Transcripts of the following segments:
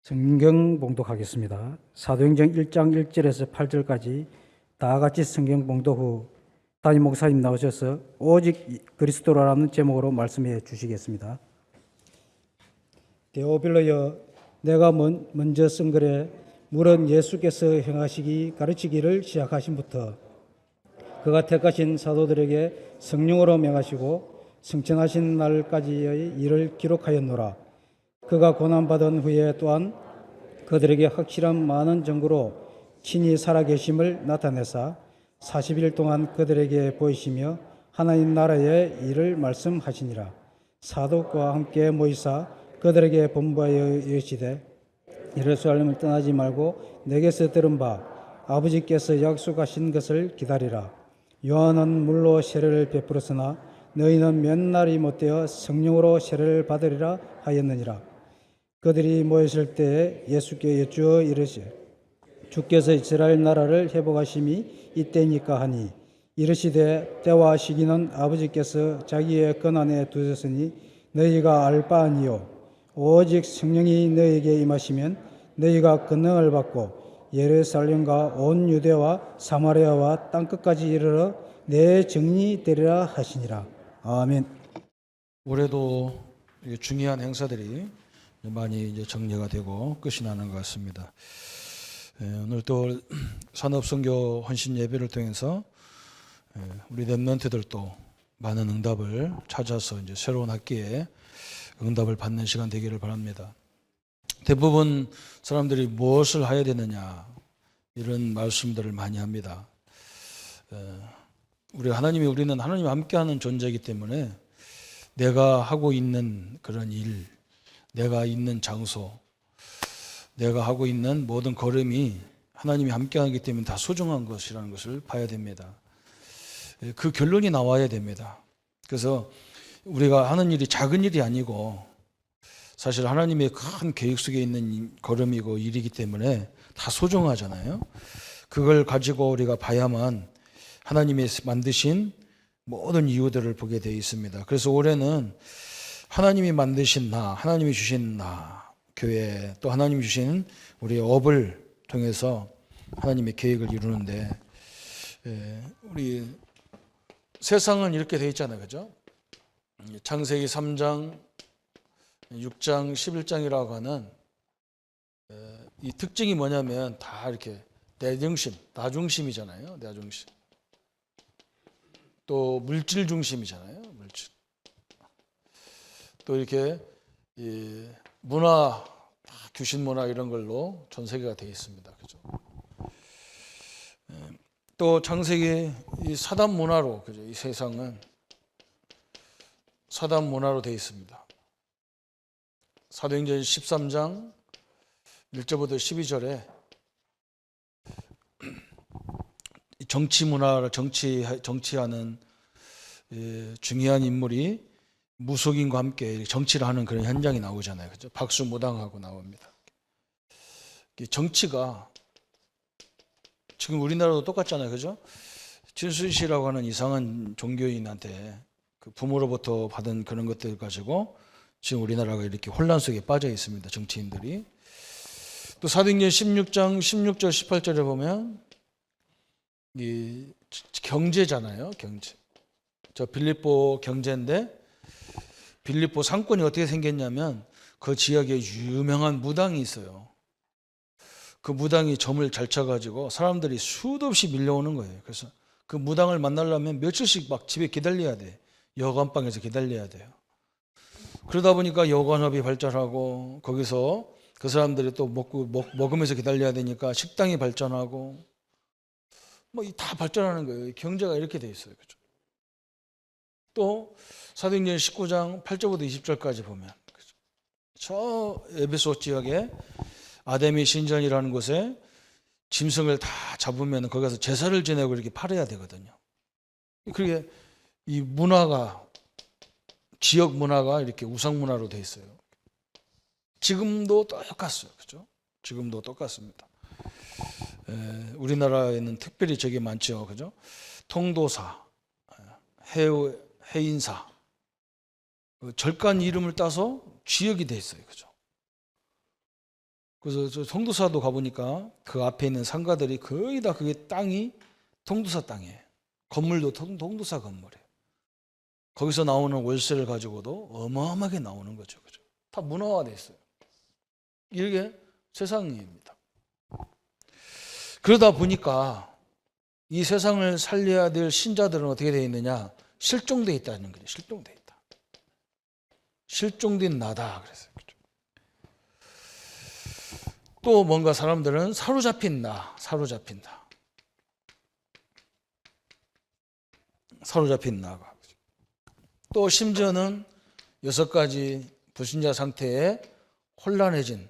성경 봉독하겠습니다. 사도행전 1장 1절에서 8절까지 다 같이 성경 봉독 후 담임 목사님 나오셔서 오직 그리스도라는 제목으로 말씀해 주시겠습니다. 데오빌로여, 내가 먼저 쓴 글에 물은 예수께서 행하시기 가르치기를 시작하신부터 그가 택하신 사도들에게 성령으로 명하시고 승천하신 날까지의 일을 기록하였노라. 그가 고난받은 후에 또한 그들에게 확실한 많은 증거로 친히 살아계심을 나타내사 40일 동안 그들에게 보이시며 하나님 나라의 일을 말씀하시니라. 사도과 함께 모이사 그들에게 분부하여 이르시되 예루살렘을 떠나지 말고 내게서 들은 바 아버지께서 약속하신 것을 기다리라. 요한은 물로 세례를 베풀었으나 너희는 몇 날이 못되어 성령으로 세례를 받으리라 하였느니라. 그들이 모였을 때에 예수께 여쭈어 이르시되 주께서 이스라엘 나라를 회복하심이 이때니까 하니 이르시되 때와 시기는 아버지께서 자기의 권한에 두셨으니 너희가 알 바 아니요 오직 성령이 너희에게 임하시면 너희가 권능을 받고 예루살렘과 온 유대와 사마리아와 땅끝까지 이르러 내 증인이 되리라 하시니라. 아멘. 올해도 중요한 행사들이 많이 이제 정리가 되고 끝이 나는 것 같습니다. 오늘 또 산업선교 헌신 예배를 통해서 우리 렘넌트들도 많은 응답을 찾아서 이제 새로운 학기에 응답을 받는 시간 되기를 바랍니다. 대부분 사람들이 무엇을 해야 되느냐 이런 말씀들을 많이 합니다. 우리는 하나님과 함께하는 존재이기 때문에 내가 하고 있는 그런 일, 내가 있는 장소, 내가 하고 있는 모든 걸음이 하나님이 함께하기 때문에 다 소중한 것이라는 것을 봐야 됩니다. 그 결론이 나와야 됩니다. 그래서 우리가 하는 일이 작은 일이 아니고 사실 하나님의 큰 계획 속에 있는 걸음이고 일이기 때문에 다 소중하잖아요. 그걸 가지고 우리가 봐야만 하나님이 만드신 모든 이유들을 보게 되어 있습니다. 그래서 올해는 하나님이 만드신 나, 하나님이 주신 나, 교회, 또 하나님이 주신 우리의 업을 통해서 하나님의 계획을 이루는데 우리 세상은 이렇게 되어 있잖아요. 그죠? 창세기 3장, 6장, 11장이라고 하는 이 특징이 뭐냐면 다 이렇게 나중심이잖아요. 나중심. 또 물질 중심이잖아요. 물질. 또 이렇게 문화, 귀신 문화 이런 걸로 전 세계가 되어 있습니다. 그죠? 또 창세기 이 사단 문화로, 그죠? 이 세상은 사단 문화로 되어 있습니다. 사도행전 13장 1절부터 12절에 정치 문화를 정치하는 중요한 인물이 무속인과 함께 정치를 하는 그런 현장이 나오잖아요. 그죠? 박수무당하고 나옵니다. 정치가 지금 우리나라도 똑같잖아요. 그죠? 진순씨라고 하는 이상한 종교인한테 그 부모로부터 받은 그런 것들 가지고 지금 우리나라가 이렇게 혼란 속에 빠져 있습니다. 정치인들이. 또 사도행전 16장 16절 18절에 보면 이 경제잖아요. 경제. 저 빌립보 경제인데 빌립보 상권이 어떻게 생겼냐면 그 지역에 유명한 무당이 있어요. 그 무당이 점을 잘 쳐가지고 사람들이 수도 없이 밀려오는 거예요. 그래서 그 무당을 만나려면 며칠씩 막 집에 기다려야 돼. 여관방에서 기다려야 돼요. 그러다 보니까 여관업이 발전하고 거기서 그 사람들이 또 먹으면서 기다려야 되니까 식당이 발전하고 뭐 다 발전하는 거예요. 경제가 이렇게 돼 있어요. 그죠? 또 사도행전 19장 8절부터 20절까지 보면 그죠? 저 에베소 지역에 아데미 신전이라는 곳에 짐승을 다 잡으면 거기 가서 제사를 지내고 이렇게 팔아야 되거든요. 그게 이 문화가 지역 문화가 이렇게 우상 문화로 돼 있어요. 지금도 똑같아요. 그죠? 지금도 똑같습니다. 우리나라에는 특별히 저게 많죠. 그죠? 통도사, 해인사, 절간 이름을 따서 지역이 돼 있어요. 그죠? 그래서 저 통도사도 가보니까 그 앞에 있는 상가들이 거의 다 그게 땅이 통도사 땅이에요. 건물도 통도사 건물이에요. 거기서 나오는 월세를 가지고도 어마어마하게 나오는 거죠. 그죠? 다 문화화돼 있어요. 이게 세상입니다. 그러다 보니까 이 세상을 살려야 될 신자들은 어떻게 되어 있느냐? 실종되어 있다는 거예요. 실종되어 있다. 실종된 나다 그랬어요. 또 뭔가 사람들은 사로잡힌 나, 사로잡힌다. 사로잡힌 나가. 또 심지어는 6가지 불신자 상태에 혼란해진,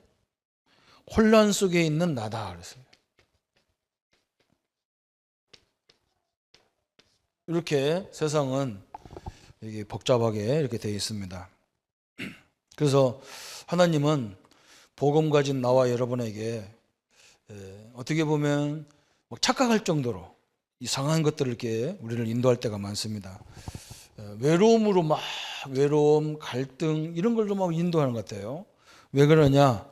혼란 속에 있는 나다 그랬어요. 이렇게 세상은 이게 복잡하게 이렇게 되어 있습니다. 그래서 하나님은 복음 가진 나와 여러분에게 어떻게 보면 착각할 정도로 이상한 것들을 이렇게 우리를 인도할 때가 많습니다. 외로움으로 막 외로움, 갈등 이런 걸로 막 인도하는 것 같아요. 왜 그러냐?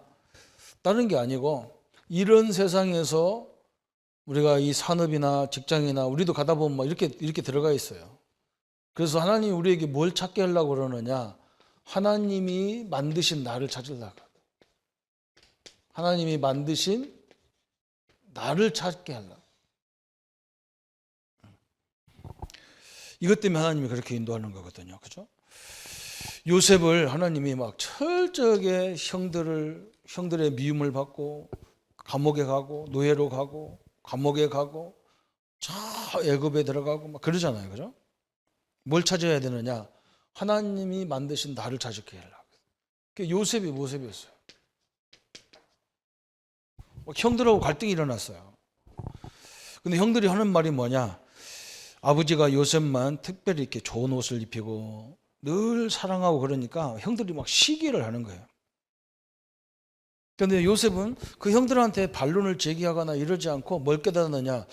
다른 게 아니고 이런 세상에서 우리가 이 산업이나 직장이나 우리도 가다 보면 막 이렇게 들어가 있어요. 그래서 하나님이 우리에게 뭘 찾게 하려고 그러느냐? 하나님이 만드신 나를 찾으려고. 하나님이 만드신 나를 찾게 하려고. 이것 때문에 하나님이 그렇게 인도하는 거거든요. 그죠? 요셉을 하나님이 막 철저하게 형들의 미움을 받고 감옥에 가고 노예로 가고 감옥에 가고 저 애굽에 들어가고 막 그러잖아요. 그죠? 뭘 찾아야 되느냐? 하나님이 만드신 나를 찾게 하려고. 그게 요셉이 모습이었어요. 형들하고 갈등이 일어났어요. 근데 형들이 하는 말이 뭐냐? 아버지가 요셉만 특별히 이렇게 좋은 옷을 입히고 늘 사랑하고 그러니까 형들이 막 시기를 하는 거예요. 그런데 요셉은 그 형들한테 반론을 제기하거나 이러지 않고 뭘 깨닫느냐?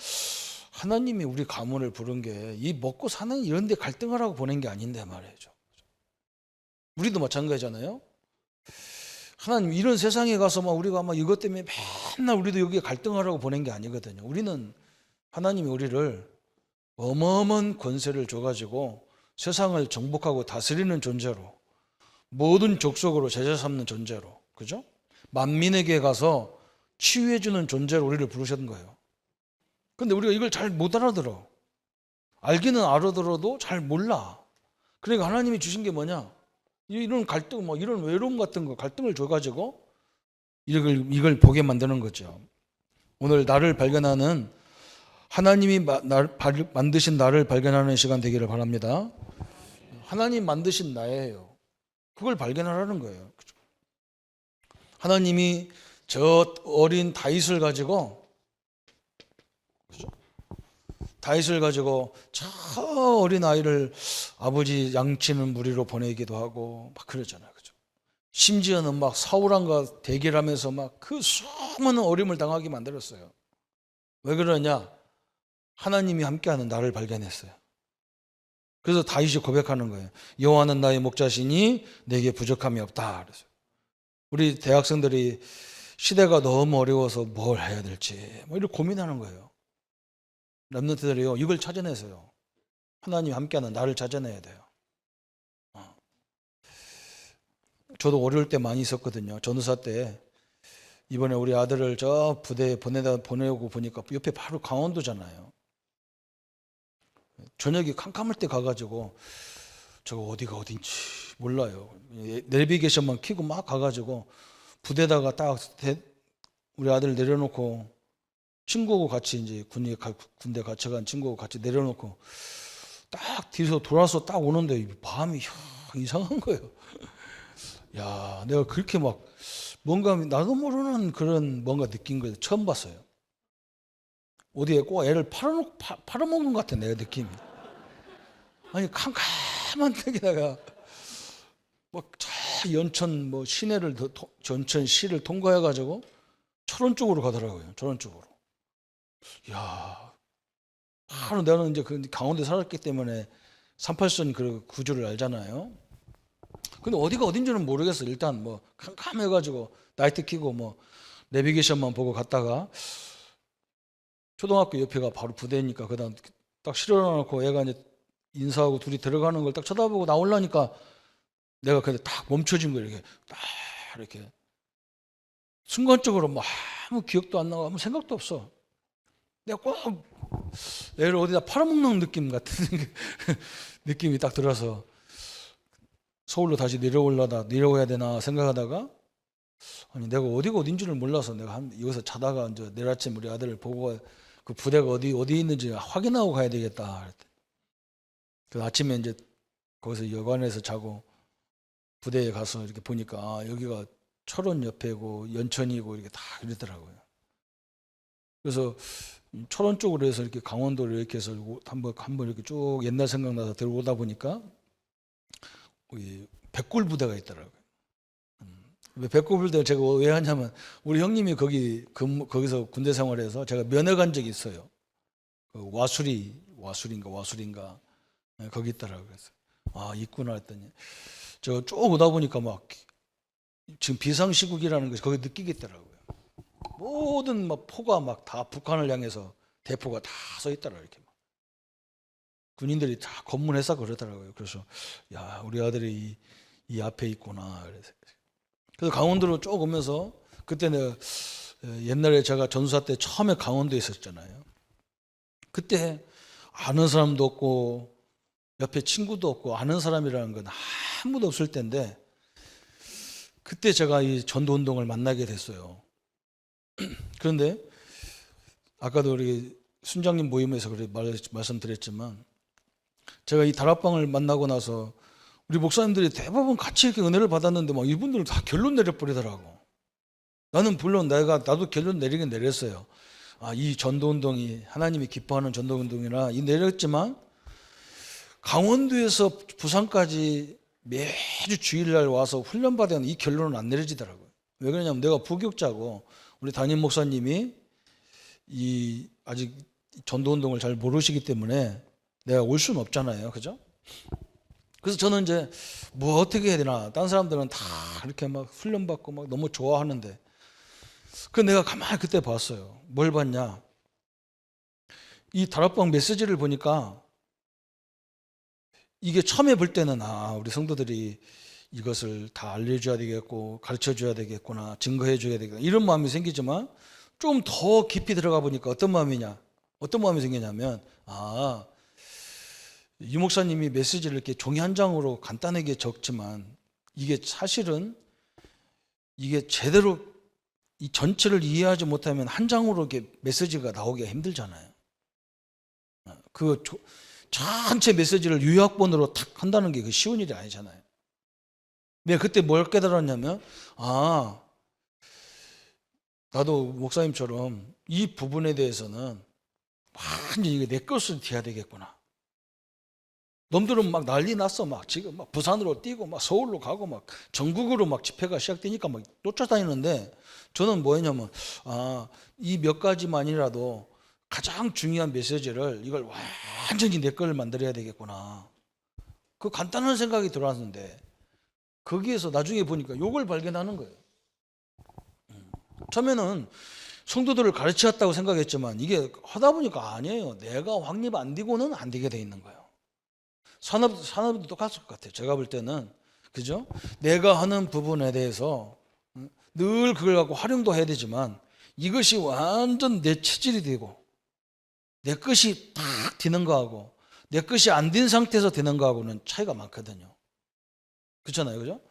하나님이 우리 가문을 부른 게 이 먹고 사는 이런 데 갈등하라고 보낸 게 아닌데 말이죠. 우리도 마찬가지잖아요. 하나님 이런 세상에 가서 막 우리가 막 이것 때문에 맨날 우리도 여기에 갈등하라고 보낸 게 아니거든요. 우리는 하나님이 우리를 어마어마한 권세를 줘가지고 세상을 정복하고 다스리는 존재로 모든 족속으로 제자 삼는 존재로 그죠? 만민에게 가서 치유해주는 존재로 우리를 부르셨던 거예요. 근데 우리가 이걸 잘 못 알아들어. 알기는 알아들어도 잘 몰라. 그러니까 하나님이 주신 게 뭐냐? 이런 갈등, 뭐 이런 외로움 같은 거, 갈등을 줘가지고 이걸 보게 만드는 거죠. 오늘 나를 발견하는 하나님이 만드신 나를 발견하는 시간 되기를 바랍니다. 하나님 만드신 나예요. 그걸 발견하라는 거예요. 하나님이 저 어린 다윗을 가지고 저 어린 아이를 아버지 양치는 무리로 보내기도 하고 막 그러잖아요. 그죠? 심지어는 막 사울왕과 대결하면서 막 그 수많은 어려움을 당하게 만들었어요. 왜 그러냐? 하나님이 함께하는 나를 발견했어요. 그래서 다윗이 고백하는 거예요. 여호와는 나의 목자시니 내게 부족함이 없다. 그래서 우리 대학생들이 시대가 너무 어려워서 뭘 해야 될지 뭐 이렇게 고민하는 거예요. 렘넌트들이요 이걸 찾아내세요. 하나님이 함께하는 나를 찾아내야 돼요. 저도 어려울 때 많이 있었거든요. 전우사 때 이번에 우리 아들을 저 부대에 보내고 보니까 옆에 바로 강원도잖아요. 저녁에 캄캄할 때 가가지고 저거 어디가 어딘지 몰라요. 내비게이션만 켜고 막 가가지고 부대다가 딱 우리 아들 내려놓고 친구하고 같이 이제 군대 같이 간 친구하고 같이 내려놓고 딱 뒤에서 돌아서 딱 오는데 밤이 이상한 거예요. 야, 내가 그렇게 막 뭔가 나도 모르는 그런 뭔가 느낀 걸 처음 봤어요. 어디에 꼭 애를 팔아먹는 것 같아, 내가 느낌이. 아니, 캄캄한 데다가 막 연천 뭐 시내를 전천시를 통과해가지고 철원 쪽으로 가더라고요. 철원 쪽으로. 야, 바로 내가 이제 그 강원도에 살았기 때문에 38선 그 구조를 알잖아요. 근데 어디가 어딘지는 모르겠어. 일단 뭐 캄캄해가지고 나이트 켜고 뭐 내비게이션만 보고 갔다가 초등학교 옆에가 바로 부대니까 그다음 딱 실어놓고 애가 이제 인사하고 둘이 들어가는 걸 딱 쳐다보고 나오려니까 내가 근데 딱 멈춰진 거예요. 이렇게 딱 이렇게 순간적으로 뭐 아무 기억도 안 나고 아무 생각도 없어. 내가 꼭 애를 어디다 팔아먹는 느낌 같은 느낌이 딱 들어서 서울로 다시 내려와야 되나 생각하다가 아니 내가 어디가 어딘지를 몰라서 내가 여기서 자다가 이제 내일 아침 우리 아들을 보고 그 부대가 어디 있는지 확인하고 가야 되겠다. 그 아침에 이제 거기서 여관에서 자고 부대에 가서 이렇게 보니까 아, 여기가 철원 옆에고 연천이고 이렇게 다 그러더라고요. 그래서 철원 쪽으로 해서 이렇게 강원도를 이렇게 해서 한번 이렇게 쭉 옛날 생각나서 들어오다 보니까 백골 부대가 있더라고요. 백골 부대를 제가 왜 하냐면 우리 형님이 거기서 군대 생활해서 제가 면회 간 적이 있어요. 그 와수리인가 네, 거기 있더라고요. 그래서 아 있구나 했더니 제가 쭉 오다 보니까 막 지금 비상시국이라는 것이 거기 느끼겠더라고요. 모든 막 포가 막 다 북한을 향해서 대포가 다 서 있더라 이렇게 막. 군인들이 다 검문해서 그러더라고요. 그래서 야 우리 아들이 이 앞에 있구나. 그래서 강원도로 쭉 오면서 그때 내가 옛날에 제가 전수사 때 처음에 강원도에 있었잖아요. 그때 아는 사람도 없고 옆에 친구도 없고 아는 사람이라는 건 아무도 없을 때인데 그때 제가 이 전도운동을 만나게 됐어요. 그런데 아까도 우리 순장님 모임에서 그래 말씀드렸지만 제가 이 다락방을 만나고 나서 우리 목사님들이 대부분 같이 이렇게 은혜를 받았는데 막 이분들은 다 결론 내려버리더라고. 나는 물론 나도 결론 내리긴 내렸어요. 아, 이 전도운동이 하나님이 기뻐하는 전도운동이라 이 내렸지만 강원도에서 부산까지 매주 주일날 와서 훈련받은 이 결론은 안 내려지더라고요. 왜 그러냐면 내가 부교육자고 우리 담임 목사님이 아직 전도운동을 잘 모르시기 때문에 내가 올 수는 없잖아요. 그죠? 그래서 저는 이제 뭐 어떻게 해야 되나. 다른 사람들은 다 이렇게 막 훈련받고 막 너무 좋아하는데 그 내가 가만히 그때 봤어요. 뭘 봤냐? 이 다락방 메시지를 보니까 이게 처음에 볼 때는 우리 성도들이 이것을 다 알려줘야 되겠고 가르쳐줘야 되겠구나 증거해 줘야 되겠구나 이런 마음이 생기지만 좀 더 깊이 들어가 보니까 어떤 마음이 생기냐면 유 목사님이 메시지를 이렇게 종이 한 장으로 간단하게 적지만 이게 사실은 이게 제대로 이 전체를 이해하지 못하면 한 장으로 이렇게 메시지가 나오기가 힘들잖아요. 그 전체 메시지를 요약본으로 탁 한다는 게 쉬운 일이 아니잖아요. 내가 그때 뭘 깨달았냐면 나도 목사님처럼 이 부분에 대해서는 완전히 이게 내 것으로 돼야 되겠구나. 놈들은 막 난리 났어. 막 지금 막 부산으로 뛰고 막 서울로 가고 막 전국으로 막 집회가 시작되니까 막 쫓아다니는데 저는 뭐였냐면 이 몇 가지만이라도 가장 중요한 메시지를 이걸 완전히 내 걸 만들어야 되겠구나. 그 간단한 생각이 들어왔는데 거기에서 나중에 보니까 요걸 발견하는 거예요. 처음에는 성도들을 가르쳤다고 생각했지만 이게 하다 보니까 아니에요. 내가 확립 안 되고는 안 되게 돼 있는 거예요. 산업도 똑같을 것 같아요. 제가 볼 때는 그죠? 내가 하는 부분에 대해서 늘 그걸 갖고 활용도 해야 되지만 이것이 완전 내 체질이 되고 내 것이 딱 되는 거하고 내 것이 안 된 상태에서 되는 거하고는 차이가 많거든요. 그렇잖아요. 그죠?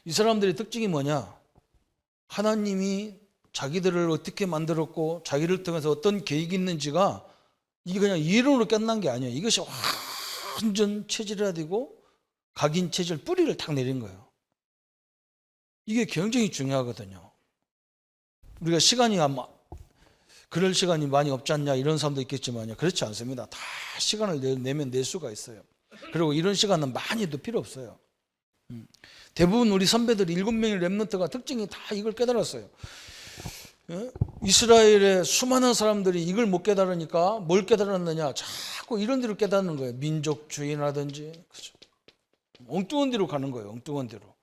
이 사람들의 특징이 뭐냐? 하나님이 자기들을 어떻게 만들었고 자기를 통해서 어떤 계획이 있는지가 이게 그냥 이론으로 끝난 게 아니에요. 이것이 완전 체질화되고 각인 체질 뿌리를 탁 내린 거예요. 이게 굉장히 중요하거든요. 우리가 시간이 그럴 시간이 많이 없지 않냐 이런 사람도 있겠지만요. 그렇지 않습니다. 다 시간을 내면 낼 수가 있어요. 그리고 이런 시간은 많이도 필요 없어요. 대부분 우리 선배들 7명의 렘넌트가 특징이 다 이걸 깨달았어요. 이스라엘의 수많은 사람들이 이걸 못 깨달으니까 뭘 깨달았느냐? 자꾸 이런 데로 깨닫는 거예요. 민족주의라든지 그죠? 엉뚱한 데로 가는 거예요. 엉뚱한 데로.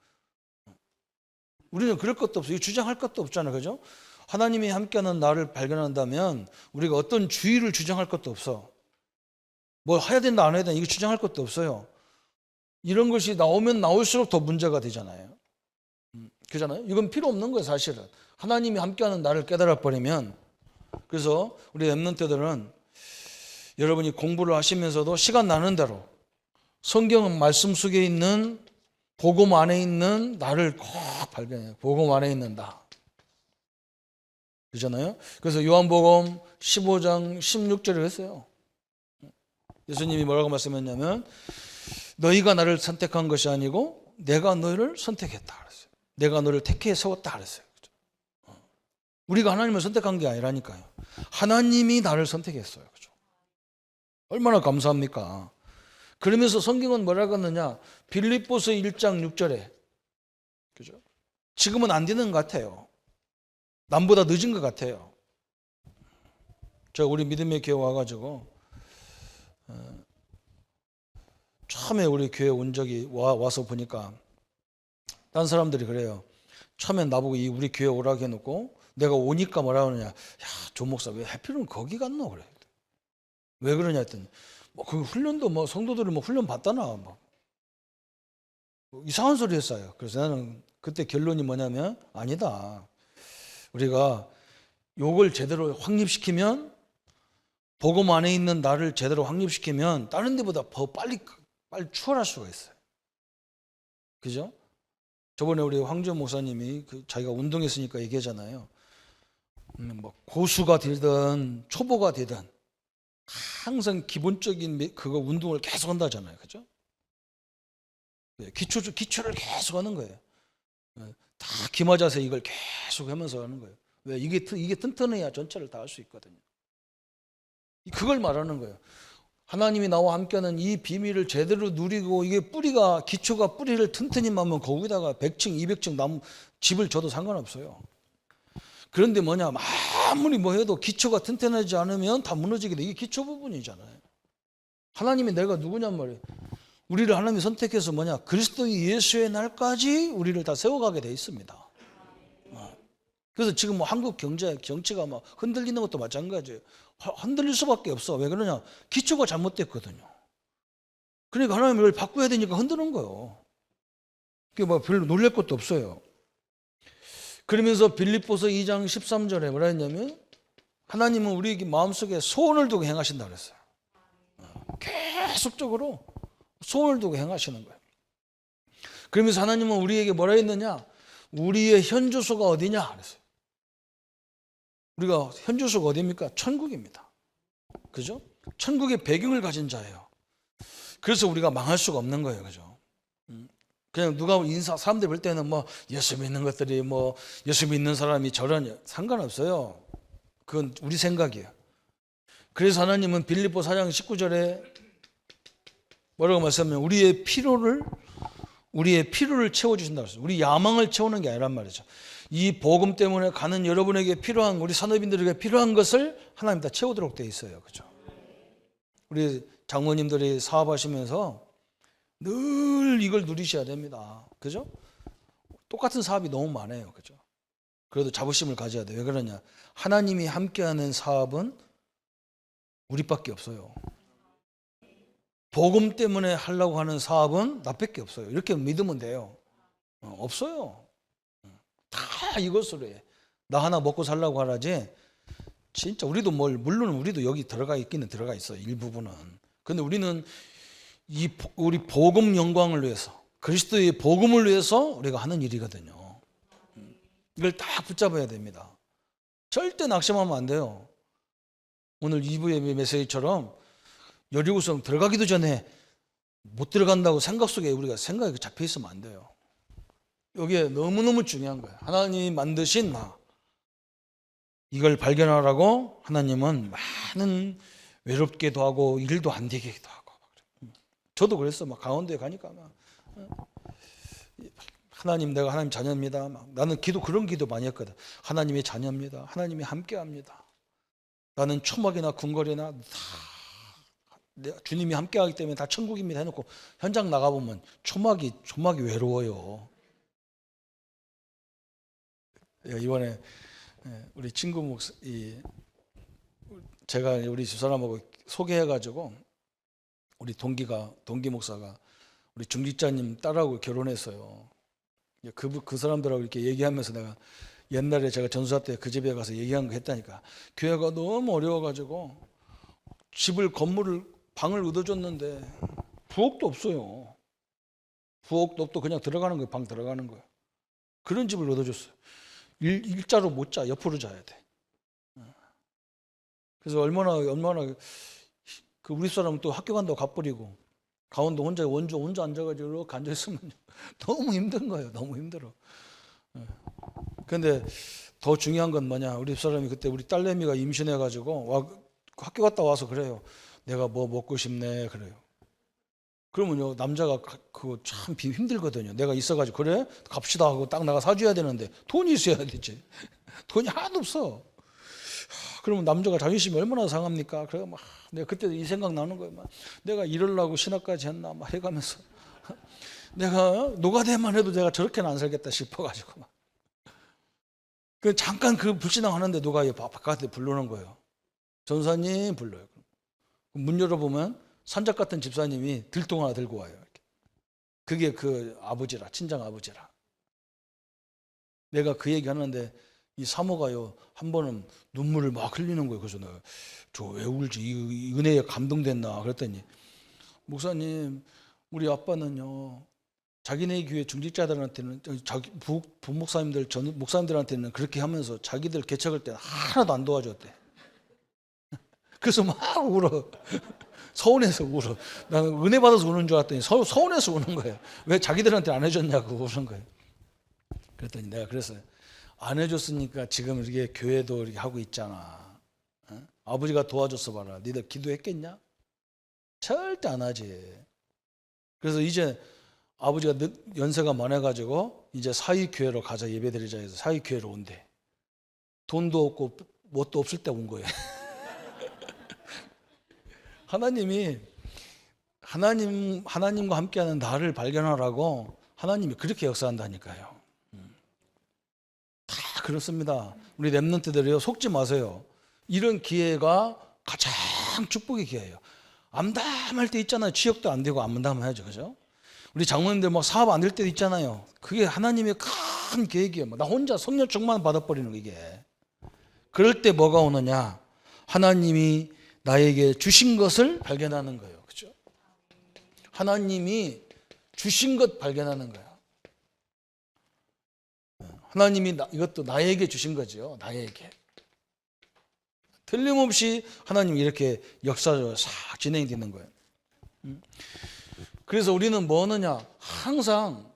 우리는 그럴 것도 없어요. 주장할 것도 없잖아요. 그죠? 하나님이 함께하는 나를 발견한다면 우리가 어떤 주의를 주장할 것도 없어. 뭐 해야 된다 안 해야 된다 이거 주장할 것도 없어요. 이런 것이 나오면 나올수록 더 문제가 되잖아요. 그잖아요. 이건 필요 없는 거예요, 사실은. 하나님이 함께하는 나를 깨달아 버리면. 그래서 우리 랩런트들은 여러분이 공부를 하시면서도 시간 나는 대로 성경 말씀 속에 있는 복음 안에 있는 나를 꼭 발견해요. 복음 안에 있는 나. 그렇잖아요. 그래서 요한복음 15장 16절에 했어요. 예수님이 뭐라고 말씀했냐면 너희가 나를 선택한 것이 아니고 내가 너희를 선택했다 그랬어요. 내가 너를 택해 세웠다 그랬어요. 우리가 하나님을 선택한 게 아니라니까요. 하나님이 나를 선택했어요. 그죠? 얼마나 감사합니까? 그러면서 성경은 뭐라고 하느냐? 빌립보서 1장 6절에 그죠? 지금은 안 되는 것 같아요. 남보다 늦은 것 같아요. 저 우리 믿음의 교회 와가지고 처음에 우리 교회 온 적이 와서 보니까 딴 사람들이 그래요. 처음엔 나보고 우리 교회 오라고 해놓고 내가 오니까 뭐라 그러냐. 야, 조 목사 왜 하필이면 거기 갔노? 그래. 왜 그러냐 했더니 뭐 그 훈련도 뭐 성도들이 뭐 훈련 받다나 뭐 이상한 소리 했어요. 그래서 나는 그때 결론이 뭐냐면 아니다. 우리가 요걸 제대로 확립시키면 복음 안에 있는 나를 제대로 확립시키면 다른 데보다 더 빨리 추월할 수가 있어요. 그죠? 저번에 우리 황주현 목사님이 자기가 운동했으니까 얘기하잖아요. 뭐 고수가 되든 초보가 되든 항상 기본적인 그거 운동을 계속 한다잖아요. 그죠? 기초를 계속 하는 거예요. 다 기마자세 이걸 계속 하면서 하는 거예요. 왜? 이게 튼튼해야 전체를 다 할 수 있거든요. 그걸 말하는 거예요. 하나님이 나와 함께하는 이 비밀을 제대로 누리고 이게 기초가 뿌리를 튼튼히 마면 거기다가 100층, 200층 나무 집을 줘도 상관없어요. 그런데 뭐냐 아무리 뭐 해도 기초가 튼튼하지 않으면 다 무너지게 돼. 이게 기초 부분이잖아요. 하나님이 내가 누구냔 말이에요. 우리를 하나님이 선택해서 뭐냐 그리스도 예수의 날까지 우리를 다 세워가게 돼 있습니다. 그래서 지금 뭐 한국 정치가 막 흔들리는 것도 마찬가지예요. 흔들릴 수밖에 없어. 왜 그러냐? 기초가 잘못됐거든요. 그러니까 하나님이 이걸 바꿔야 되니까 흔드는 거예요. 그게 뭐 별로 놀랄 것도 없어요. 그러면서 빌립보서 2장 13절에 뭐라 했냐면 하나님은 우리 마음속에 소원을 두고 행하신다 그랬어요. 계속적으로 소원을 두고 행하시는 거예요. 그러면서 하나님은 우리에게 뭐라 했느냐? 우리의 현주소가 어디냐? 그랬어요. 우리가 현주소가 어디입니까? 천국입니다. 그죠? 천국의 배경을 가진 자예요. 그래서 우리가 망할 수가 없는 거예요. 그죠? 그냥 누가 사람들이 볼 때는 뭐 예수 믿는 것들이 뭐 예수 믿는 사람이 저런 상관없어요. 그건 우리 생각이에요. 그래서 하나님은 빌립보 4장 19절에 뭐라고 말씀하면 우리의 피로를 채워주신다고 했어요. 우리 야망을 채우는 게 아니란 말이죠. 이 복음 때문에 가는 여러분에게 필요한 우리 산업인들에게 필요한 것을 하나님 다 채우도록 되어 있어요. 그죠? 우리 장모님들이 사업하시면서 늘 이걸 누리셔야 됩니다. 그죠? 똑같은 사업이 너무 많아요. 그죠? 그래도 자부심을 가져야 돼요. 왜 그러냐? 하나님이 함께하는 사업은 우리밖에 없어요. 복음 때문에 하려고 하는 사업은 나밖에 없어요. 이렇게 믿으면 돼요. 없어요. 다 이것으로 해. 나 하나 먹고 살려고 하라지. 진짜 우리도 물론 우리도 여기 들어가 있기는 들어가 있어요. 일부분은. 근데 우리는 우리 복음 영광을 위해서 그리스도의 복음을 위해서 우리가 하는 일이거든요. 이걸 딱 붙잡아야 됩니다. 절대 낙심하면 안 돼요. 오늘 2부의 메시지처럼 여리고성 들어가기도 전에 못 들어간다고 생각 속에 우리가 생각이 잡혀 있으면 안 돼요. 이게 너무너무 중요한 거예요. 하나님이 만드신 나 이걸 발견하라고 하나님은 많은 외롭게도 하고 일도 안 되게도 하고. 저도 그랬어. 막 강원도에 가니까 막 하나님 내가 하나님 자녀입니다. 막 나는 그런 기도 많이 했거든. 하나님의 자녀입니다. 하나님이 함께합니다. 나는 초막이나 궁궐이나 다 주님이 함께하기 때문에 다 천국입니다 해놓고 현장 나가보면 초막이 외로워요. 이번에 우리 친구 목사, 제가 우리 집사람하고 소개해가지고 우리 동기 목사가 우리 중직자님 딸하고 결혼했어요. 그 사람들하고 이렇게 얘기하면서 내가 옛날에 제가 전수사 때 그 집에 가서 얘기한 거 했다니까. 교회가 너무 어려워가지고 건물을 방을 얻어줬는데 부엌도 없어요. 부엌도 없고 그냥 들어가는 거예요. 방 들어가는 거예요. 그런 집을 얻어줬어요. 일자로 못 자. 옆으로 자야 돼. 그래서 얼마나 그 우리 사람은 또 학교 간다고 갚버리고 가운데 혼자 앉아가지고 이렇게 앉아있으면 너무 힘든 거예요. 너무 힘들어. 그런데 더 중요한 건 뭐냐. 우리 사람이 그때 우리 딸내미가 임신해가지고 학교 갔다 와서 그래요. 내가 뭐 먹고 싶네 그래요. 그러면요 남자가 그거 참 힘들거든요. 내가 있어가지고 그래 갑시다 하고 딱 나가 사줘야 되는데 돈이 있어야 되지. 돈이 하나도 없어. 그러면 남자가 자존심이 얼마나 상합니까? 그래서 막 내가 그때 이 생각 나는 거예요. 막 내가 이러려고 신학까지 했나 막 해가면서 내가 노가대만 해도 내가 저렇게는 안 살겠다 싶어가지고 막. 잠깐 그 불신앙 하는데 누가 바깥에 부르는 거예요. 전사님 불러요. 문 열어보면 산적 같은 집사님이 들통 하나 들고 와요. 이렇게. 그게 그 아버지라, 친정 아버지라. 내가 그 얘기 하는데 이 사모가요 한 번은 눈물을 막 흘리는 거예요. 그래서 내가 저 왜 울지? 이 은혜에 감동됐나? 그랬더니 목사님 우리 아빠는요 자기네 교회 중직자들한테는 자기 부목사님들 전 목사님들한테는 그렇게 하면서 자기들 개척할 때 하나도 안 도와줬대. 그래서 막 울어. 서운해서 울어. 나는 은혜 받아서 우는 줄 알았더니 서운해서 우는 거예요. 왜 자기들한테 안 해줬냐고 우는 거예요. 그랬더니 내가 그랬어요. 안 해줬으니까 지금 이렇게 교회도 이렇게 하고 있잖아. 어? 아버지가 도와줬어 봐라. 니들 기도했겠냐? 절대 안 하지. 그래서 이제 아버지가 연세가 많아가지고 이제 사위교회로 가자 예배드리자 해서 사위교회로 온대. 돈도 없고 뭣도 없을 때 온 거예요. 하나님과 함께하는 나를 발견하라고 하나님이 그렇게 역사한다니까요. 다 그렇습니다. 우리 렘넌트들이요 속지 마세요. 이런 기회가 가장 축복의 기회예요. 암담할 때 있잖아요. 취업도 안 되고 암담해야죠, 그죠? 우리 장모님들 막 사업 안 될 때도 있잖아요. 그게 하나님의 큰 계획이에요. 나 혼자 성령 충만 받아버리는 거 이게. 그럴 때 뭐가 오느냐? 하나님이 나에게 주신 것을 발견하는 거예요. 그죠? 하나님이 주신 것 발견하는 거예요. 하나님이 이것도 나에게 주신 거죠. 나에게. 틀림없이 하나님이 이렇게 역사적으로 싹 진행이 되는 거예요. 그래서 우리는 뭐 하느냐? 항상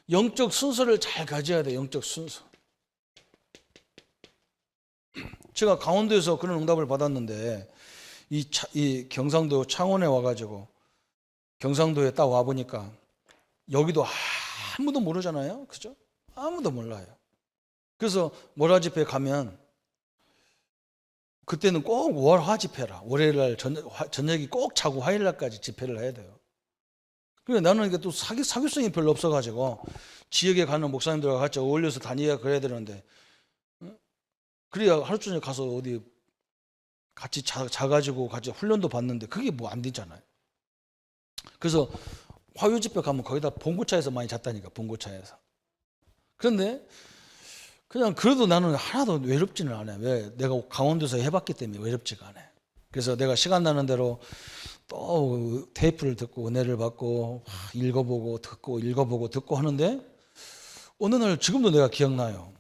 영적 순서를 잘 가져야 돼요. 영적 순서. 제가 강원도에서 그런 응답을 받았는데 이 경상도 창원에 와가지고 경상도에 딱 와보니까 여기도 아무도 모르잖아요. 그죠? 아무도 몰라요. 그래서 월화 집회 가면 그때는 꼭 월화 집회라. 월요일날 저녁이 꼭 자고 화요일날까지 집회를 해야 돼요. 그래 나는 이게 또 사교성이 별로 없어가지고 지역에 가는 목사님들과 같이 어울려서 다니야 그래야 되는데 그래야 하루 종일 가서 어디 같이 자가지고 같이 훈련도 받는데 그게 뭐 안 되잖아요. 그래서 화요 집회 가면 거기다 봉고차에서 많이 잤다니까. 봉고차에서. 그런데 그냥 그래도 나는 하나도 외롭지는 않아요. 왜? 내가 강원도에서 해봤기 때문에 외롭지가 않아요. 그래서 내가 시간 나는 대로 또 테이프를 듣고 은혜를 받고 읽어보고 듣고 하는데 어느 날 지금도 내가 기억나요.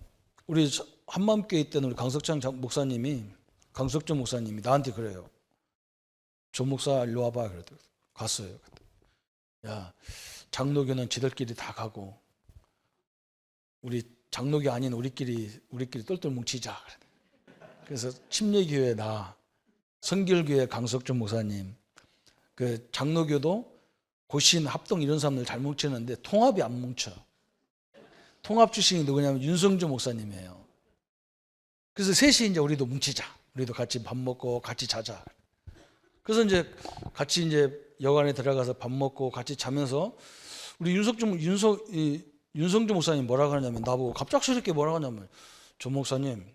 우리 한마음교회 있던 우리 강석정 목사님이 나한테 그래요. 조 목사 일로 와봐. 그랬더니 갔어요. 야 장로교는 지들끼리 다 가고 우리 장로교 아닌 우리끼리 똘똘 뭉치자. 그래서 침례교회 나 성결교회 강석준 목사님 그 장로교도 고신 합동 이런 사람들 잘 뭉치는데 통합이 안 뭉쳐. 통합 출신이 누구냐면 윤성주 목사님이에요. 그래서 셋이 이제 우리도 뭉치자. 우리도 같이 밥 먹고 같이 자자. 그래서 이제 같이 이제 여관에 들어가서 밥 먹고 같이 자면서 우리 윤성주 목사님 뭐라고 하냐면 나보고 갑작스럽게 뭐라고 하냐면 조 목사님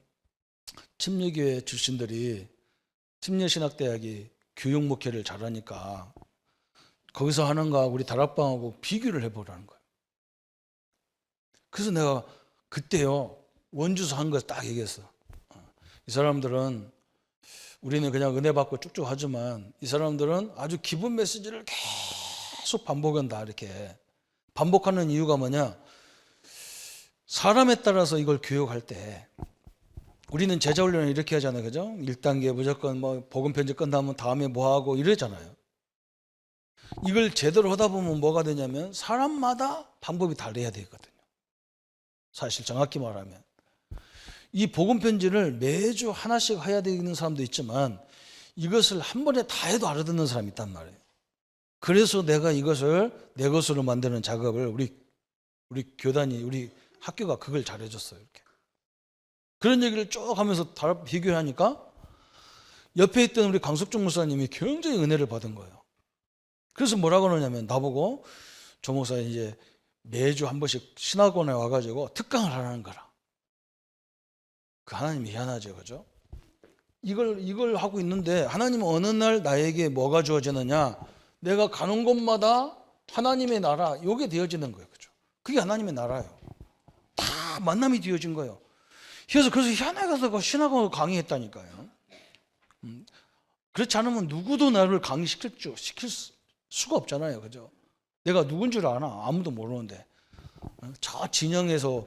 침례교회 출신들이 침례신학대학이 교육 목회를 잘하니까 거기서 하는 거하고 우리 다락방하고 비교를 해보라는 거예요. 그래서 내가 그때요 원주서 한 거 딱 얘기했어. 이 사람들은 우리는 그냥 은혜 받고 쭉쭉 하지만 이 사람들은 아주 기본 메시지를 계속 반복한다. 이렇게 반복하는 이유가 뭐냐, 사람에 따라서 이걸 교육할 때 우리는 제자 훈련을 이렇게 하잖아요, 그죠? 1단계 무조건 뭐 복음 편지 끝나면 다음에 뭐 하고 이러잖아요. 이걸 제대로 하다 보면 뭐가 되냐면 사람마다 방법이 달라야 되거든요. 사실 정확히 말하면 이 복음 편지를 매주 하나씩 해야 되는 사람도 있지만 이것을 한 번에 다 해도 알아듣는 사람이 있단 말이에요. 그래서 내가 이것을 내 것으로 만드는 작업을 우리 교단이, 우리 학교가 그걸 잘해줬어요. 이렇게 그런 얘기를 쭉 하면서 다 비교하니까 옆에 있던 우리 강석중 목사님이 굉장히 은혜를 받은 거예요. 그래서 뭐라고 그러냐면 나보고 조 목사 이제 매주 한 번씩 신학원에 와가지고 특강을 하라는 거라. 그 하나님이 희한하죠, 그죠? 이걸 하고 있는데 하나님은 어느 날 나에게 뭐가 주어지느냐? 내가 가는 곳마다 하나님의 나라, 요게 되어지는 거예요, 그죠? 그게 하나님의 나라예요. 다 만남이 되어진 거예요. 그래서 희한하게 가서 그 신학원을 강의했다니까요. 그렇지 않으면 누구도 나를 강의시킬 수가 없잖아요, 그죠? 내가 누군 줄 아나? 아무도 모르는데. 저 진영에서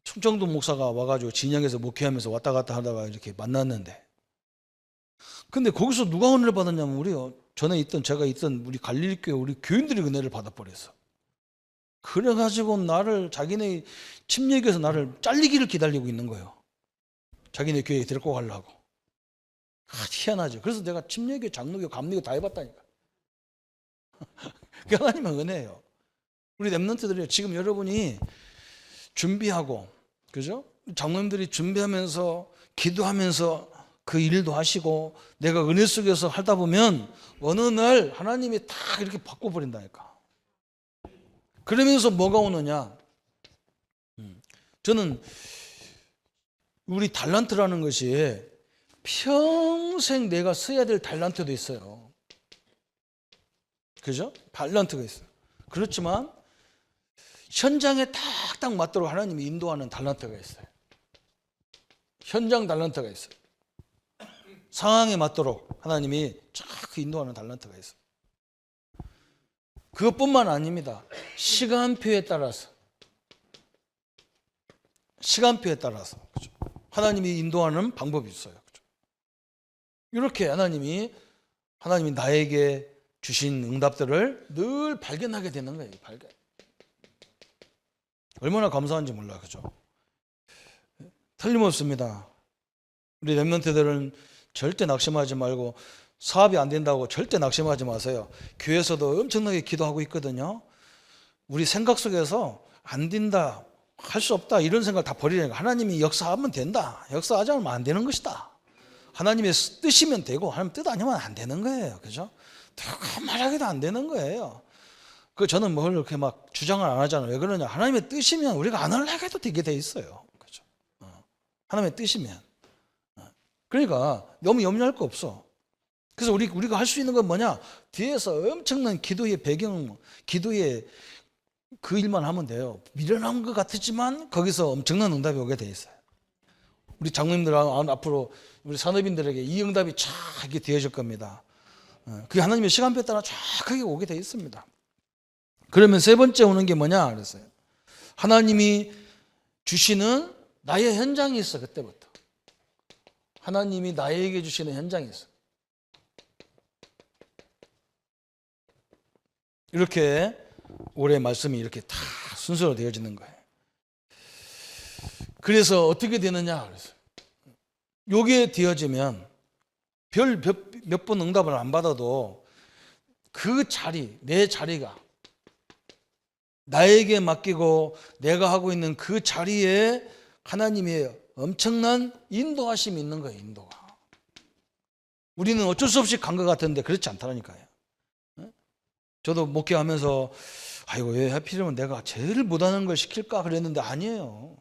충청도 목사가 와가지고 진영에서 목회하면서 왔다 갔다 하다가 이렇게 만났는데, 근데 거기서 누가 은혜를 받았냐면 우리요, 전에 제가 있던 우리 갈릴리교회 우리 교인들이 은혜를 받아버렸어. 그래가지고 나를 자기네 침례교에서 나를 잘리기를 기다리고 있는 거예요. 자기네 교회에 데리고 가려고. 희한하죠. 그래서 내가 침례교, 장로교, 감리교 다 해봤다니까. 그게 하나님의 은혜예요. 우리 랩런트들이 지금 여러분이 준비하고, 그죠? 장로님들이 준비하면서 기도하면서 그 일도 하시고 내가 은혜 속에서 하다 보면 어느 날 하나님이 다 이렇게 바꿔버린다니까. 그러면서 뭐가 오느냐? 저는 우리 달란트라는 것이 평생 내가 써야 될 달란트도 있어요. 그죠? 달란트가 있어요. 그렇지만 현장에 딱딱 맞도록 하나님이 인도하는 달란트가 있어요. 현장 달란트가 있어요. 상황에 맞도록 하나님이 쫙 인도하는 달란트가 있어요. 그것뿐만 아닙니다. 시간표에 따라서 그죠? 하나님이 인도하는 방법이 있어요. 그죠? 이렇게 하나님이 나에게 주신 응답들을 늘 발견하게 되는 거예요. 발견. 얼마나 감사한지 몰라, 그죠? 틀림없습니다. 우리 랩런트들은 절대 낙심하지 말고, 사업이 안 된다고 절대 낙심하지 마세요. 교회에서도 엄청나게 기도하고 있거든요. 우리 생각 속에서 안 된다, 할 수 없다 이런 생각 다 버리라니까. 하나님이 역사하면 된다, 역사하지 않으면 안 되는 것이다. 하나님의 뜻이면 되고 하나님 뜻 아니면 안 되는 거예요. 그죠? 누가 말하기도 안 되는 거예요. 저는 뭘 그렇게 막 주장을 안 하잖아요. 왜 그러냐? 하나님의 뜻이면 우리가 안 하려고 해도 되게 돼 있어요. 그죠? 하나님의 뜻이면. 그러니까 너무 염려할 거 없어. 그래서 우리가 할 수 있는 건 뭐냐? 뒤에서 엄청난 기도의 배경, 기도의 그 일만 하면 돼요. 미련한 것 같지만 거기서 엄청난 응답이 오게 돼 있어요. 우리 장로님들 앞으로 우리 산업인들에게 이 응답이 쫙 이렇게 되어질 겁니다. 그게 하나님의 시간표에 따라 쫙하게 오게 돼 있습니다. 그러면 세 번째 오는 게 뭐냐 그랬어요. 하나님이 주시는 나의 현장이 있어. 그때부터 하나님이 나에게 주시는 현장이 있어. 이렇게 올해 말씀이 이렇게 다 순서로 되어지는 거예요. 그래서 어떻게 되느냐 그랬어요. 요게 되어지면 몇 번 응답을 안 받아도 그 자리, 내 자리가 나에게 맡기고 내가 하고 있는 그 자리에 하나님의 엄청난 인도하심이 있는 거예요. 인도가. 우리는 어쩔 수 없이 간 것 같은데 그렇지 않다니까요. 저도 목회하면서 아이고 왜 하필이면 내가 제일 못하는 걸 시킬까 그랬는데 아니에요.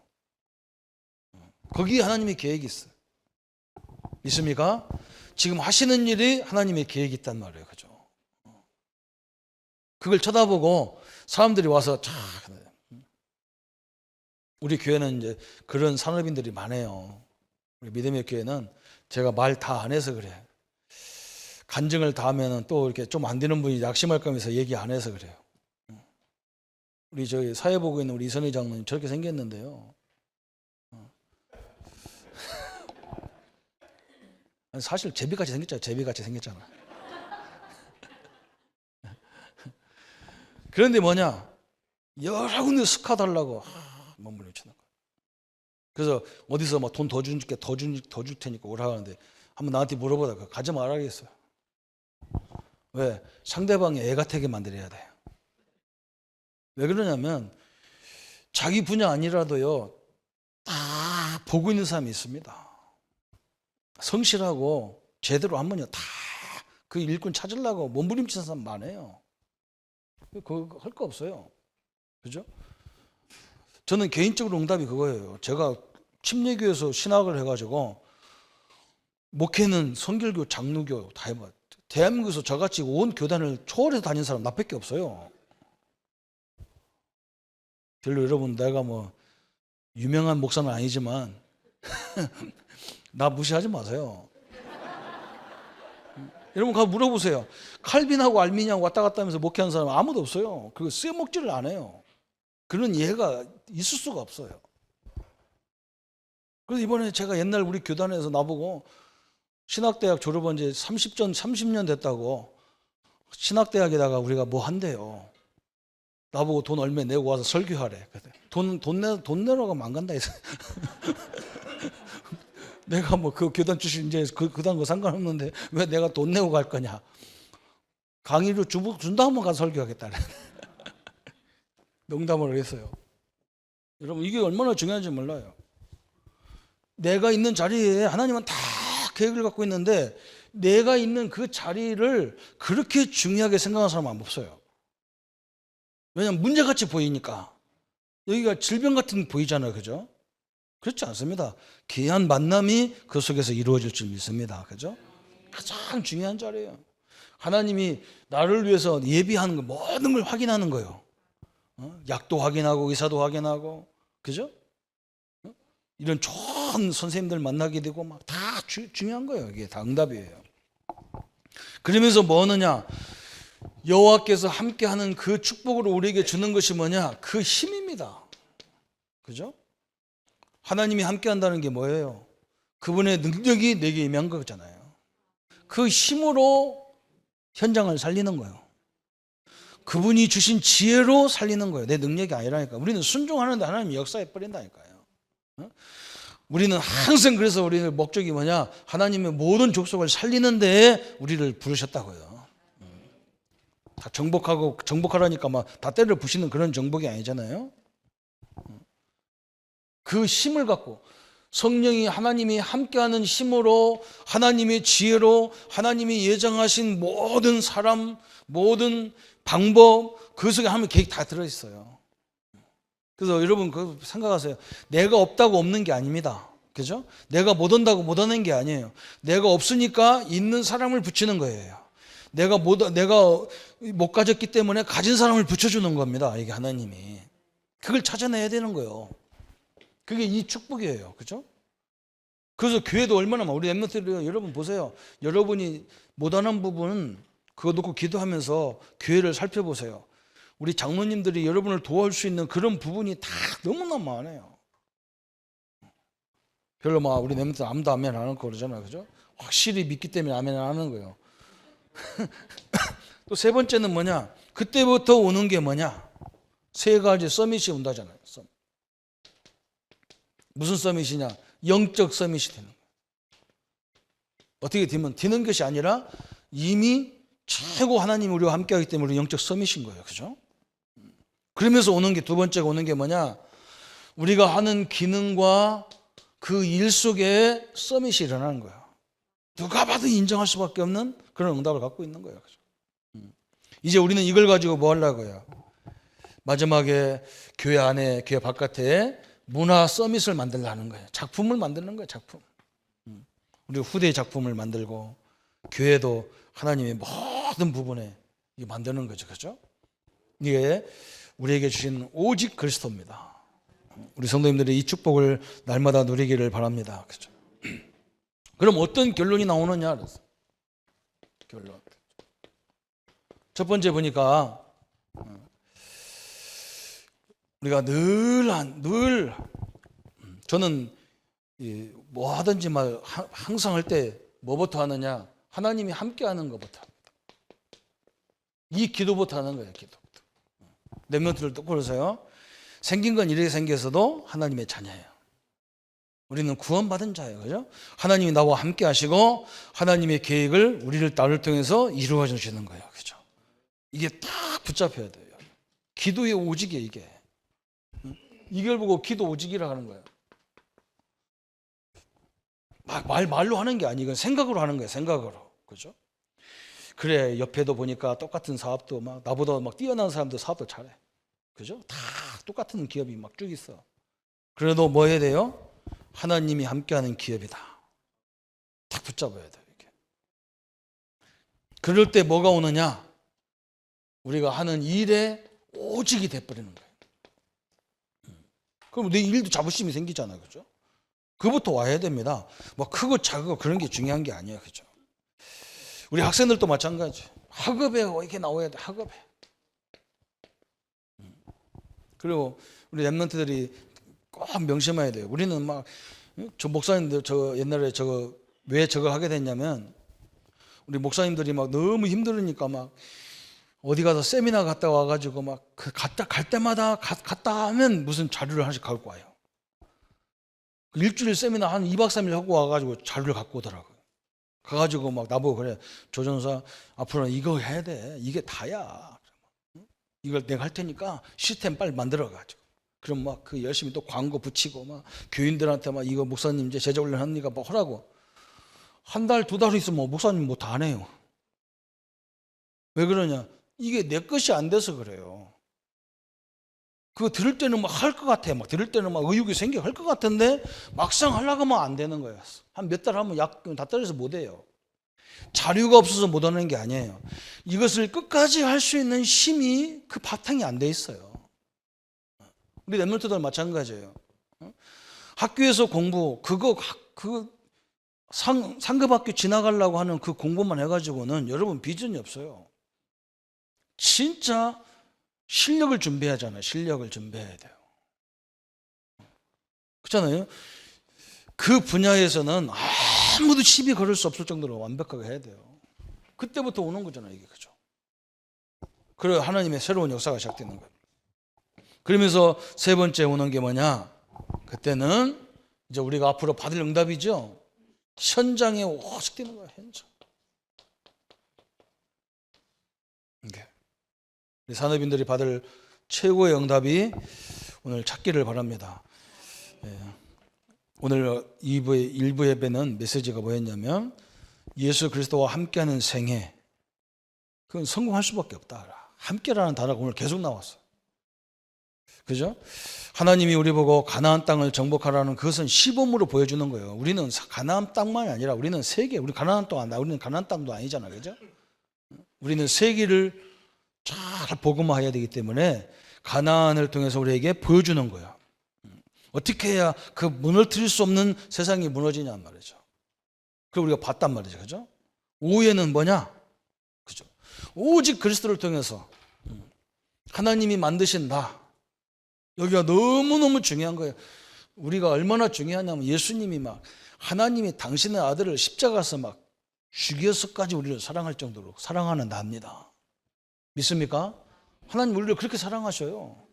거기에 하나님의 계획이 있어요. 믿습니까? 지금 하시는 일이 하나님의 계획이 있단 말이에요. 그죠? 그걸 쳐다보고 사람들이 와서 우리 교회는 이제 그런 산업인들이 많아요. 우리 믿음의 교회는 제가 말 다 안 해서 그래. 간증을 다 하면은 또 이렇게 좀 안 되는 분이 낙심할 거면서 얘기 안 해서 그래요. 우리 저희 사회 보고 있는 우리 이선희 장로님 저렇게 생겼는데요. 사실 제비같이 생겼잖아요. 제비같이 생겼잖아. 그런데 뭐냐? 여러 군데 스카달라고 몸부림치는 거예요. 그래서 어디서 막 돈 더 줄게 더 줄 테니까 오라 하는데 한번 나한테 물어보다가 가지 말아야겠어요. 왜? 상대방이 애 같게 만들어야 돼요. 왜 그러냐면 자기 분야 아니라도요 다 보고 있는 사람이 있습니다. 성실하고 제대로 하면요 다 그 일꾼 찾으려고 몸부림치는 사람 많아요. 그거 할 거 없어요. 그죠? 저는 개인적으로 응답이 그거예요. 제가 침례교에서 신학을 해가지고 목회는 성결교, 장로교 다 해봐. 대한민국에서 저같이 온 교단을 초월해서 다닌 사람 나밖에 없어요. 별로 여러분 내가 뭐 유명한 목사는 아니지만 나 무시하지 마세요. 여러분 가서 물어보세요. 칼빈하고 알미니하고 왔다 갔다 하면서 목회하는 사람 아무도 없어요. 그거 쓰여먹지를 안 해요. 그런 예가 있을 수가 없어요. 그래서 이번에 제가 옛날 우리 교단에서 나보고 신학대학 졸업한 지 30년 됐다고 신학대학에다가 우리가 뭐 한대요. 나보고 돈 얼마 내고 와서 설교하래. 돈 내라고 하면 안 간다 해서. 내가 뭐 그 교단 출신 이제 그단 거 상관없는데 왜 내가 돈 내고 갈 거냐. 강의료 준다 하면 가서 설교하겠다. 농담을 했어요. 여러분 이게 얼마나 중요한지 몰라요. 내가 있는 자리에 하나님은 다 계획을 갖고 있는데 내가 있는 그 자리를 그렇게 중요하게 생각하는 사람은 없어요. 왜냐하면 문제같이 보이니까. 여기가 질병 같은 보이잖아요. 그죠? 그렇지 않습니다. 귀한 만남이 그 속에서 이루어질 줄 믿습니다. 그죠? 가장 중요한 자리예요. 하나님이 나를 위해서 예비하는 거 모든 걸 확인하는 거예요. 약도 확인하고 의사도 확인하고 그죠? 이런 좋은 선생님들 만나게 되고 막 다 중요한 거예요. 이게 다 응답이에요. 그러면서 뭐 하느냐? 여호와께서 함께하는 그 축복을 우리에게 주는 것이 뭐냐? 그 힘입니다. 그죠? 하나님이 함께한다는 게 뭐예요? 그분의 능력이 내게 임한 거잖아요. 그 힘으로 현장을 살리는 거예요. 그분이 주신 지혜로 살리는 거예요. 내 능력이 아니라니까. 우리는 순종하는데 하나님이 역사해 버린다니까요. 우리는 항상 그래서 우리의 목적이 뭐냐? 하나님의 모든 족속을 살리는데 우리를 부르셨다고요. 다 정복하라니까 막 다 때를 부시는 그런 정복이 아니잖아요. 그 힘을 갖고 성령이 하나님이 함께하는 힘으로 하나님의 지혜로 하나님이 예정하신 모든 사람 모든 방법 그 속에 하나님의 계획 다 들어있어요. 그래서 여러분 그 생각하세요. 내가 없다고 없는 게 아닙니다. 그죠? 내가 못 온다고 못 오는 게 아니에요. 내가 없으니까 있는 사람을 붙이는 거예요. 내가 못 가졌기 때문에 가진 사람을 붙여주는 겁니다. 이게 하나님이. 그걸 찾아내야 되는 거예요. 그게 이 축복이에요. 그죠? 그래서 교회도 얼마나 우리 엠너트리 여러분 보세요. 여러분이 못하는 부분은 그거 놓고 기도하면서 교회를 살펴보세요. 우리 장로님들이 여러분을 도와줄 수 있는 그런 부분이 다 너무나 많아요. 별로 막 우리 엠너트리 아무도 아멘 안 하는 거 그러잖아요. 그죠? 확실히 믿기 때문에 아멘 안 하는 거예요. 또 세 번째는 뭐냐? 그때부터 오는 게 뭐냐? 세 가지 서밋이 온다잖아요. 무슨 서밋이냐? 영적 서밋이 되는 거예요. 어떻게 되는 것이 아니라 이미 최고 하나님이 우리와 함께하기 때문에 우리 영적 서밋인 거예요. 그죠? 그러면서 오는 게 두 번째가 오는 게 뭐냐? 우리가 하는 기능과 그 일 속에 서밋이 일어나는 거예요. 누가 봐도 인정할 수밖에 없는 그런 응답을 갖고 있는 거예요. 그죠? 이제 우리는 이걸 가지고 뭐 하려고요? 마지막에 교회 안에 교회 바깥에 문화 서밋을 만들려는 거예요. 작품을 만드는 거예요. 작품. 우리 후대의 작품을 만들고 교회도 하나님의 모든 부분에 만드는 거죠. 그죠? 이게 우리에게 주신 오직 그리스도입니다. 우리 성도님들이 이 축복을 날마다 누리기를 바랍니다. 그죠? 그럼 어떤 결론이 나오느냐? 결론. 첫 번째 보니까 우리가 늘 저는 뭐 하든지 말 항상 할 때 뭐부터 하느냐? 하나님이 함께하는 것부터 합니다. 이 기도부터 하는 거예요. 기도부터. 랩런트를 똑바로 보세요. 생긴 건 이렇게 생겨서도 하나님의 자녀예요. 우리는 구원받은 자예요. 그죠? 하나님이 나와 함께 하시고 하나님의 계획을 나를 통해서 이루어 주시는 거예요. 그죠? 이게 딱 붙잡혀야 돼요. 기도의 오직이에요, 이게. 이걸 보고 기도 오직이라 하는 거예요. 말로 하는 게 아니고 생각으로 하는 거예요. 생각으로. 그죠? 그래, 옆에도 보니까 똑같은 사업도 막 나보다 막 뛰어난 사람도 사업도 잘해. 그죠? 다 똑같은 기업이 막 쭉 있어. 그래도 뭐 해야 돼요? 하나님이 함께하는 기업이다. 딱 붙잡아야 돼요. 이게. 그럴 때 뭐가 오느냐? 우리가 하는 일에 오직이 돼버리는 거예요. 그럼 내 일도 자부심이 생기잖아요. 그죠? 그부터 와야 됩니다. 뭐 크고 작고 그런 게 중요한 게 아니에요. 그죠? 우리 학생들도 마찬가지. 학업에 이렇게 나와야 돼. 학업에. 그리고 우리 랩런트들이 꼭 명심해야 돼요. 우리는 막 저 목사님들 옛날에 왜 저거 하게 됐냐면 우리 목사님들이 막 너무 힘들으니까 막 어디 가서 세미나 갔다 와가지고 막 갈 때마다 갔다 하면 무슨 자료를 하나씩 갖고 와요. 일주일 세미나 한 2박 3일 하고 와가지고 자료를 갖고 오더라고요. 가가지고 막 나보고 그래, 조전사 앞으로는 이거 해야 돼. 이게 다야. 이걸 내가 할 테니까 시스템 빨리 만들어가지고. 그럼 막 그 열심히 또 광고 붙이고 막 교인들한테 막 이거 목사님 이제 제자 훈련 합니까? 뭐 하라고. 한 달, 2달 있으면 목사님 뭐 다 안 해요. 왜 그러냐? 이게 내 것이 안 돼서 그래요. 그거 들을 때는 막 할 것 같아. 막 들을 때는 막 의욕이 생겨 할 것 같은데 막상 하려고 하면 안 되는 거예요. 한 몇 달 하면 약 다 떨어져서 못 해요. 자료가 없어서 못 하는 게 아니에요. 이것을 끝까지 할 수 있는 힘이 그 바탕이 안 돼 있어요. 우리 랩런트들 마찬가지예요. 학교에서 공부 상급학교 지나가려고 하는 그 공부만 해가지고는 여러분 비전이 없어요. 진짜 실력을 준비하잖아요. 실력을 준비해야 돼요. 그렇잖아요. 그 분야에서는 아무도 시비 걸을 수 없을 정도로 완벽하게 해야 돼요. 그때부터 오는 거잖아요. 이게. 그죠? 그래 하나님의 새로운 역사가 시작되는 거예요. 그러면서 세 번째 오는 게 뭐냐? 그때는 이제 우리가 앞으로 받을 응답이죠. 현장에 오직 되는 거예요. 현장. 이게 우리 산업인들이 받을 최고의 응답이 오늘 찾기를 바랍니다. 오늘 일부 예배는 메시지가 뭐였냐면 예수 그리스도와 함께하는 생애. 그건 성공할 수밖에 없다. 함께라는 단어가 오늘 계속 나왔어요. 그죠? 하나님이 우리 보고 가나안 땅을 정복하라는 그것은 시범으로 보여주는 거예요. 우리는 가나안 땅만이 아니라 우리는 세계, 우리는 가나안 땅도 아니잖아요. 그죠? 우리는 세계를 잘 복음화해야 되기 때문에 가나안을 통해서 우리에게 보여주는 거예요. 어떻게 해야 그 무너뜨릴 수 없는 세상이 무너지냔 말이죠. 그걸 우리가 봤단 말이죠. 그죠? 오해는 뭐냐? 그죠? 오직 그리스도를 통해서 하나님이 만드신 나. 여기가 너무너무 중요한 거예요. 우리가 얼마나 중요하냐면 예수님이 막 하나님이 당신의 아들을 십자가에서 막 죽여서까지 우리를 사랑할 정도로 사랑하는 나입니다. 믿습니까? 하나님 우리를 그렇게 사랑하셔요.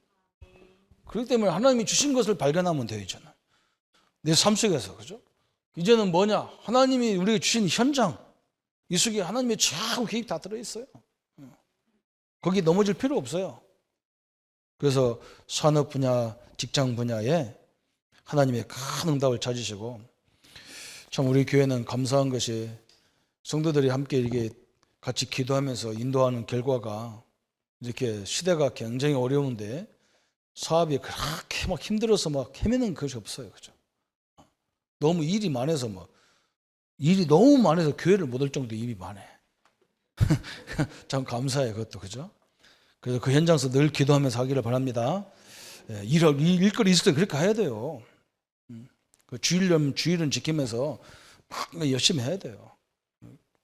그렇기 때문에 하나님이 주신 것을 발견하면 되잖아요. 내 삶 속에서. 그죠? 이제는 뭐냐? 하나님이 우리에게 주신 현장. 이 속에 하나님의 최고 계획 다 들어있어요. 거기 넘어질 필요 없어요. 그래서 산업 분야, 직장 분야에 하나님의 큰 응답을 찾으시고 참 우리 교회는 감사한 것이 성도들이 함께 이렇게 같이 기도하면서 인도하는 결과가 이렇게 시대가 굉장히 어려운데 사업이 그렇게 막 힘들어서 막 헤매는 것이 없어요. 그죠? 너무 일이 많아서 막 일이 너무 많아서 교회를 못 올 정도 일이 많아. 참 감사해요, 그것도. 그죠? 그래서 그 현장에서 늘 기도하면서 하기를 바랍니다. 일거리 있을 때 그렇게 해야 돼요. 그 주일은 지키면서 막 열심히 해야 돼요.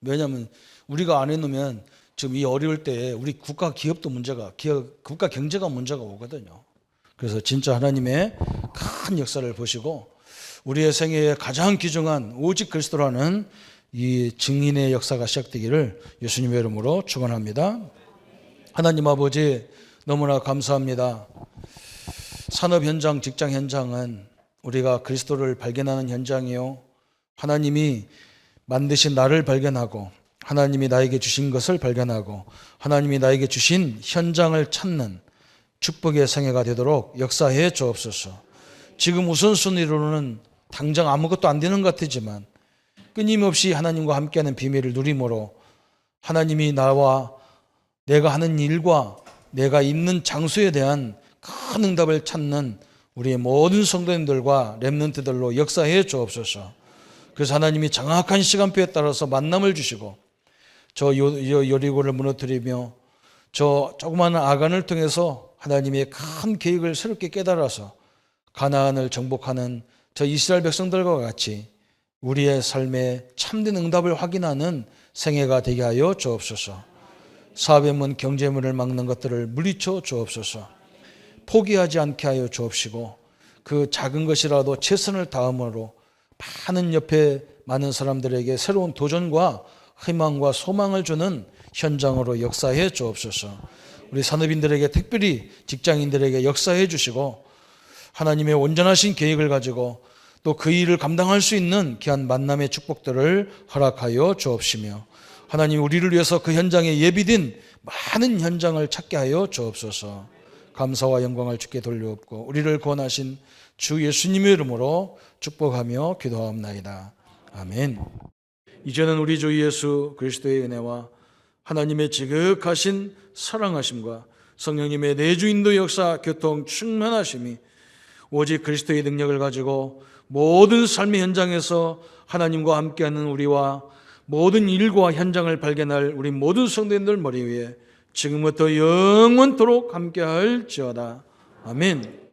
왜냐하면 우리가 안 해놓으면 지금 이 어려울 때 우리 국가 기업도 국가 경제가 문제가 오거든요. 그래서 진짜 하나님의 큰 역사를 보시고 우리의 생애에 가장 귀중한 오직 그리스도라는 이 증인의 역사가 시작되기를 예수님의 이름으로 축원합니다. 하나님 아버지 너무나 감사합니다. 산업 현장, 직장 현장은 우리가 그리스도를 발견하는 현장이요, 하나님이 만드신 나를 발견하고 하나님이 나에게 주신 것을 발견하고 하나님이 나에게 주신 현장을 찾는 축복의 생애가 되도록 역사해 주옵소서. 지금 우선순위로는 당장 아무것도 안 되는 것 같지만 끊임없이 하나님과 함께하는 비밀을 누림으로 하나님이 나와 내가 하는 일과 내가 있는 장소에 대한 큰 응답을 찾는 우리의 모든 성도님들과 렘넌트들로 역사해 주옵소서. 그래서 하나님이 정확한 시간표에 따라서 만남을 주시고 저 여리고를 무너뜨리며 저 조그마한 아간을 통해서 하나님의 큰 계획을 새롭게 깨달아서 가나안을 정복하는 저 이스라엘 백성들과 같이 우리의 삶에 참된 응답을 확인하는 생애가 되게 하여 주옵소서. 사업의 문, 경제문을 막는 것들을 물리쳐 주옵소서. 포기하지 않게 하여 주옵시고 그 작은 것이라도 최선을 다함으로 많은 옆에 많은 사람들에게 새로운 도전과 희망과 소망을 주는 현장으로 역사해 주옵소서. 우리 산업인들에게, 특별히 직장인들에게 역사해 주시고 하나님의 온전하신 계획을 가지고 또 그 일을 감당할 수 있는 귀한 만남의 축복들을 허락하여 주옵시며 하나님 우리를 위해서 그 현장에 예비된 많은 현장을 찾게 하여 주옵소서. 감사와 영광을 주께 돌려옵고 우리를 구원하신 주 예수님의 이름으로 축복하며 기도하옵나이다. 아멘. 이제는 우리 주 예수 그리스도의 은혜와 하나님의 지극하신 사랑하심과 성령님의 내주인도 역사 교통 충만하심이 오직 그리스도의 능력을 가지고 모든 삶의 현장에서 하나님과 함께하는 우리와 모든 일과 현장을 발견할 우리 모든 성도님들 머리 위에 지금부터 영원토록 함께할지어다. 아멘.